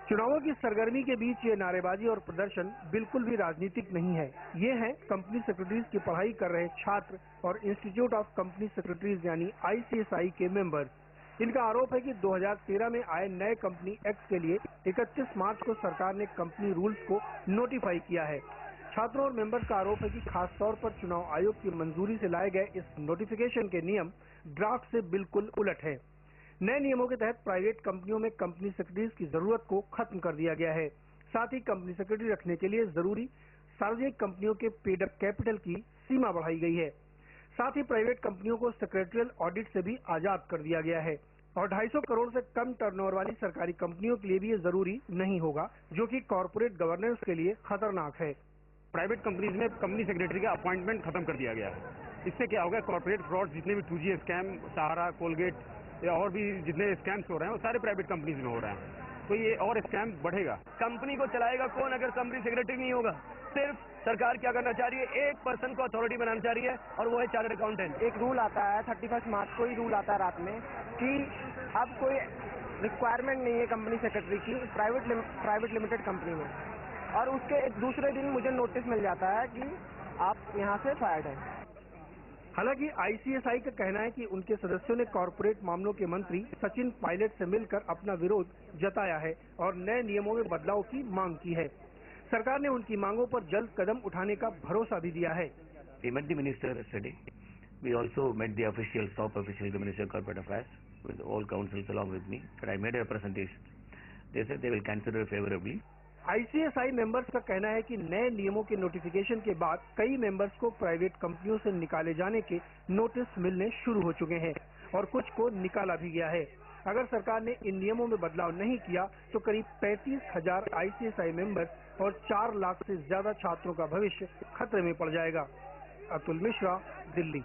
चुनावों की सरगर्मी के बीच ये नारेबाजी और प्रदर्शन बिल्कुल भी राजनीतिक नहीं है। ये है कंपनी सेक्रेटरीज की पढ़ाई कर रहे छात्र और इंस्टीट्यूट ऑफ कंपनी सेक्रेटरीज यानी ICSI के मेंबर्स। इनका आरोप है कि 2013 में आए नए कंपनी एक्ट के लिए 31 मार्च को सरकार ने कंपनी रूल्स को नोटिफाई किया है। छात्रों और मेंबर्स का आरोप है कि खासतौर पर चुनाव आयोग की मंजूरी से लाए गए इस नोटिफिकेशन के नियम ड्राफ्ट से बिल्कुल उलट है। नए नियमों के तहत प्राइवेट कंपनियों में कंपनी सेक्रेटरीज की जरूरत को खत्म कर दिया गया है। साथ ही कंपनी सेक्रेटरी रखने के लिए जरूरी सार्वजनिक कंपनियों के पेड अप कैपिटल की सीमा बढ़ाई गई है। साथ ही प्राइवेट कंपनियों को सेक्रेटरियल ऑडिट से भी आजाद कर दिया गया है और 250 करोड़ से कम टर्नओवर वाली सरकारी कंपनियों के लिए भी ये जरूरी नहीं होगा, जो कि कॉर्पोरेट गवर्नेंस के लिए खतरनाक है। प्राइवेट कंपनीज में कंपनी सेक्रेटरी का अपॉइंटमेंट खत्म कर दिया गया है। इससे क्या होगा, कॉर्पोरेट फ्रॉड जितने भी 2G स्कैम, सहारा, कोलगेट या और भी जितने स्कैम्स हो रहे हैं वो सारे प्राइवेट कंपनीज में हो रहे हैं, तो ये और स्कैम बढ़ेगा। कंपनी को चलाएगा कौन अगर कंपनी सेक्रेटरी नहीं होगा? सिर्फ सरकार क्या करना चाह रही है, एक पर्सन को अथॉरिटी बनाना चाह रही है और वो है चार्टर्ड अकाउंटेंट। एक रूल आता है 31 मार्च को ही रूल आता है रात में कि अब कोई रिक्वायरमेंट नहीं है कंपनी सेक्रेटरी की प्राइवेट लिमिटेड कंपनी में, और उसके दूसरे दिन मुझे नोटिस मिल जाता है कि आप यहाँ से फायर्ड हैं। हालांकि ICSI का कहना है कि उनके सदस्यों ने कॉर्पोरेट मामलों के मंत्री सचिन पायलट से मिलकर अपना विरोध जताया है और नए नियमों में बदलाव की मांग की है। सरकार ने उनकी मांगों पर जल्द कदम उठाने का भरोसा भी दिया है। We met the minister yesterday. We also met the officials, top officials, the Minister of Corporate Affairs, with all councils along with me. But I made a representation. They said they will consider favorably. ICSI members का कहना है कि नए नियमों के notification के बाद कई मेंबर्स को प्राइवेट कंपनियों से निकाले जाने के नोटिस मिलने शुरू हो चुके हैं और कुछ को निकाला भी गया है। अगर सरकार ने इन नियमों में बदलाव नहीं किया तो करीब 35,000 ICSI मेंबर्स और 4 लाख से ज्यादा छात्रों का भविष्य खतरे में पड़ जाएगा। अतुल मिश्रा, दिल्ली।